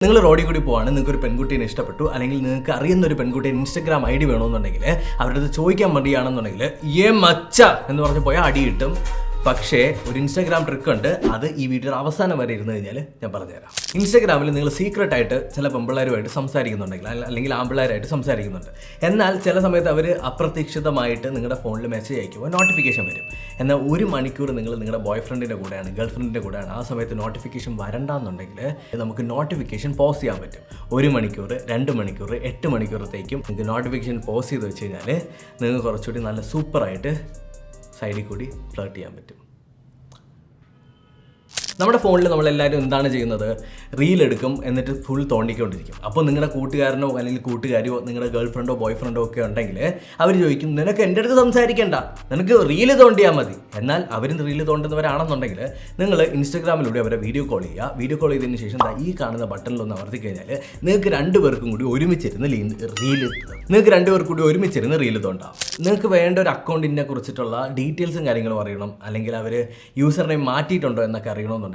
നിങ്ങൾ റോഡിൽ കൂടി പോവാണ്, നിങ്ങൾക്ക് ഒരു പെൺകുട്ടീനെ ഇഷ്ടപ്പെട്ടു, അല്ലെങ്കിൽ നിങ്ങൾക്ക് അറിയുന്ന ഒരു പെൺകുട്ടിയെ ഇൻസ്റ്റഗ്രാം ID വേണമെന്നുണ്ടെങ്കിൽ അവരുടെ അടുത്ത് ചോദിക്കാൻ വേണ്ടിയാണെന്നുണ്ടെങ്കിൽ മച്ച എന്ന് പറഞ്ഞ് പോയാൽ അടി കിട്ടും. പക്ഷേ ഒരു ഇൻസ്റ്റാഗ്രാം ട്രിക്ക് ഉണ്ട്, അത് ഈ വീഡിയോയുടെ അവസാനം വരെ ഇരുന്ന് കഴിഞ്ഞാൽ ഞാൻ പറഞ്ഞുതരാം. ഇൻസ്റ്റാഗ്രാമിൽ നിങ്ങൾ സീക്രട്ടായിട്ട് ചില പെൺപിള്ളേരുമായിട്ട് സംസാരിക്കുന്നുണ്ടെങ്കിൽ അല്ലെങ്കിൽ ആൺപിള്ളേരായിട്ട് സംസാരിക്കുന്നുണ്ട്, എന്നാൽ ചില സമയത്ത് അവർ അപ്രതീക്ഷിതമായിട്ട് നിങ്ങളുടെ ഫോണിൽ മെസ്സേജ് അയക്കുമ്പോൾ നോട്ടിഫിക്കേഷൻ വരും. എന്നാൽ ഒരു മണിക്കൂർ നിങ്ങൾ നിങ്ങളുടെ ബോയ് ഫ്രണ്ടിൻ്റെ കൂടെയാണ്, ഗേൾ ഫ്രണ്ടിൻ്റെ കൂടെയാണ്, ആ സമയത്ത് നോട്ടിഫിക്കേഷൻ വരണ്ടെന്നുണ്ടെങ്കിൽ നമുക്ക് നോട്ടിഫിക്കേഷൻ പോസ് ചെയ്യാൻ പറ്റും. 1 മണിക്കൂർ, 2 മണിക്കൂർ, 8 മണിക്കൂറത്തേക്കും നിങ്ങൾക്ക് നോട്ടിഫിക്കേഷൻ പോസ് ചെയ്ത് വെച്ച് കഴിഞ്ഞാൽ നിങ്ങൾക്ക് കുറച്ചുകൂടി നല്ല സൂപ്പറായിട്ട് സൈഡിൽ കൂടി ഫ്ലർട്ട് ചെയ്യാൻ പറ്റും. നമ്മുടെ ഫോണിൽ നമ്മളെല്ലാവരും എന്താണ് ചെയ്യുന്നത്? റീൽ എടുക്കും, എന്നിട്ട് ഫുൾ തോണ്ടിക്കൊണ്ടിരിക്കും. അപ്പോൾ നിങ്ങളുടെ കൂട്ടുകാരനോ അല്ലെങ്കിൽ കൂട്ടുകാരിയോ നിങ്ങളുടെ ഗേൾ ഫ്രണ്ടോ ബോയ് ഫ്രണ്ടോ ഒക്കെ ഉണ്ടെങ്കിൽ അവർ ചോദിക്കും, നിനക്ക് എൻ്റെ അടുത്ത് സംസാരിക്കേണ്ട, നിനക്ക് റീല് തോണ്ടിയാൽ മതി. എന്നാൽ അവരും റീല് തോണ്ടുന്നവരാണെന്നുണ്ടെങ്കിൽ നിങ്ങൾ ഇൻസ്റ്റാഗ്രാമിലൂടെ അവരെ വീഡിയോ കോൾ ചെയ്യുക. വീഡിയോ കോൾ ചെയ്തതിന് ശേഷം ഈ കാണുന്ന ബട്ടണിലൊന്ന് അമർത്തി കഴിഞ്ഞാൽ നിങ്ങൾക്ക് രണ്ടുപേർക്കും കൂടി ഒരുമിച്ചിരുന്ന് റീല് തോണ്ടാം. നിങ്ങൾക്ക് വേണ്ട ഒരു അക്കൗണ്ടിനെ കുറിച്ചിട്ടുള്ള ഡീറ്റെയിൽസും കാര്യങ്ങളും അറിയണം, അല്ലെങ്കിൽ അവർ യൂസർ നെയിം മാറ്റിയിട്ടുണ്ടോ എന്നൊക്കെ അറിയണമെന്നുണ്ടെങ്കിൽ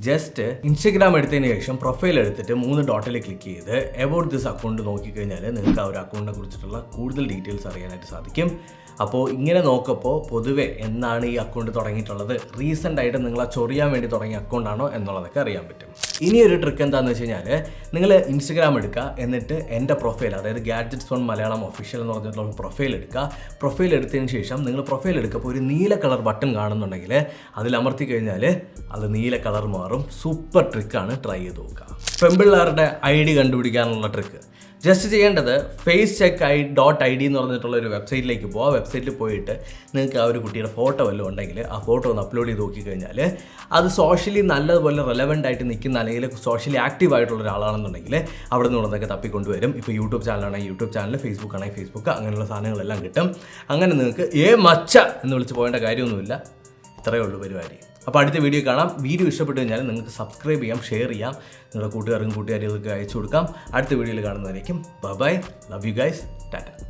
ജസ്റ്റ് ഇൻസ്റ്റഗ്രാം എടുത്തതിന് ശേഷം പ്രൊഫൈൽ എടുത്തിട്ട് 3 ഡോട്ടിൽ ക്ലിക്ക് ചെയ്ത് എബൌട്ട് ദിസ് അക്കൗണ്ട് നോക്കിക്കഴിഞ്ഞാൽ നിങ്ങൾക്ക് ആ ഒരു അക്കൗണ്ടിനെ കുറിച്ചിട്ടുള്ള കൂടുതൽ ഡീറ്റെയിൽസ് അറിയാനായിട്ട് സാധിക്കും. അപ്പോൾ ഇങ്ങനെ നോക്കപ്പോൾ പൊതുവെ എന്നാണ് ഈ അക്കൗണ്ട് തുടങ്ങിയിട്ടുള്ളത്, റീസെൻ്റ് ആയിട്ട് നിങ്ങളെ ചൊറിയാൻ വേണ്ടി തുടങ്ങിയ അക്കൗണ്ടാണോ എന്നുള്ളതൊക്കെ അറിയാൻ പറ്റും. ഇനിയൊരു ട്രിക്ക് എന്താണെന്ന് വെച്ച് കഴിഞ്ഞാൽ നിങ്ങൾ ഇൻസ്റ്റഗ്രാം എടുക്കുക, എന്നിട്ട് എൻ്റെ പ്രൊഫൈൽ, അതായത് gadgetsonemalayalam ഒഫീഷ്യൽ എന്ന് പറഞ്ഞിട്ടുള്ള പ്രൊഫൈൽ എടുക്കുക. പ്രൊഫൈൽ എടുത്തതിന് ശേഷം നിങ്ങൾ പ്രൊഫൈൽ എടുക്കുമ്പോൾ ഒരു നീല കളർ ബട്ടൺ കാണുന്നുണ്ടെങ്കിൽ അതിൽ അമർത്തി കഴിഞ്ഞാൽ അത് നീല കളർ മാറും. സൂപ്പർ ട്രിക്കാണ്, ട്രൈ ചെയ്ത് നോക്കുക. പെൺപിള്ളേരുടെ ID കണ്ടുപിടിക്കാനുള്ള ട്രിക്ക് ജസ്റ്റ് ചെയ്യേണ്ടത് facecheck.id എന്ന് പറഞ്ഞിട്ടുള്ള ഒരു വെബ്സൈറ്റിലേക്ക് പോകുക. ആ വെബ്സൈറ്റിൽ പോയിട്ട് നിങ്ങൾക്ക് ആ ഒരു കുട്ടിയുടെ ഫോട്ടോ വല്ലതും ഉണ്ടെങ്കിൽ ആ ഫോട്ടോ ഒന്ന് അപ്ലോഡ് ചെയ്ത് നോക്കിക്കഴിഞ്ഞാൽ അത് സോഷ്യലി നല്ലതുപോലെ റെലവൻ്റ് ആയിട്ട് നിൽക്കുന്ന, അല്ലെങ്കിൽ സോഷ്യലി ആക്റ്റീവ് ആയിട്ടുള്ള ഒരാളാണെന്നുണ്ടെങ്കിൽ അവിടെ നിന്നുള്ളതൊക്കെ തപ്പിക്കൊണ്ടുവരും. ഇപ്പോൾ യൂട്യൂബ് ചാനലാണെങ്കിൽ യൂട്യൂബ് ചാനൽ, ഫേസ്ബുക്ക് ആണെങ്കിൽ ഫേസ്ബുക്ക്, അങ്ങനെയുള്ള സാധനങ്ങളെല്ലാം കിട്ടും. അങ്ങനെ നിങ്ങൾക്ക് മച്ച എന്ന് വിളിച്ച് പോകേണ്ട കാര്യമൊന്നുമില്ല. ഇത്രയേ ഉള്ളൂ പരിപാടി. അപ്പോൾ അടുത്ത വീഡിയോ കാണാം. വീഡിയോ ഇഷ്ടപ്പെട്ട് കഴിഞ്ഞാൽ നിങ്ങൾക്ക് സബ്സ്ക്രൈബ് ചെയ്യാം, ഷെയർ ചെയ്യാം, നിങ്ങളുടെ കൂട്ടുകാർക്കും കൂട്ടുകാരികൾക്ക് അയച്ചു കൊടുക്കാം. അടുത്ത വീഡിയോയിൽ കാണുന്നതായിരിക്കും. Bye, love you guys, Tata.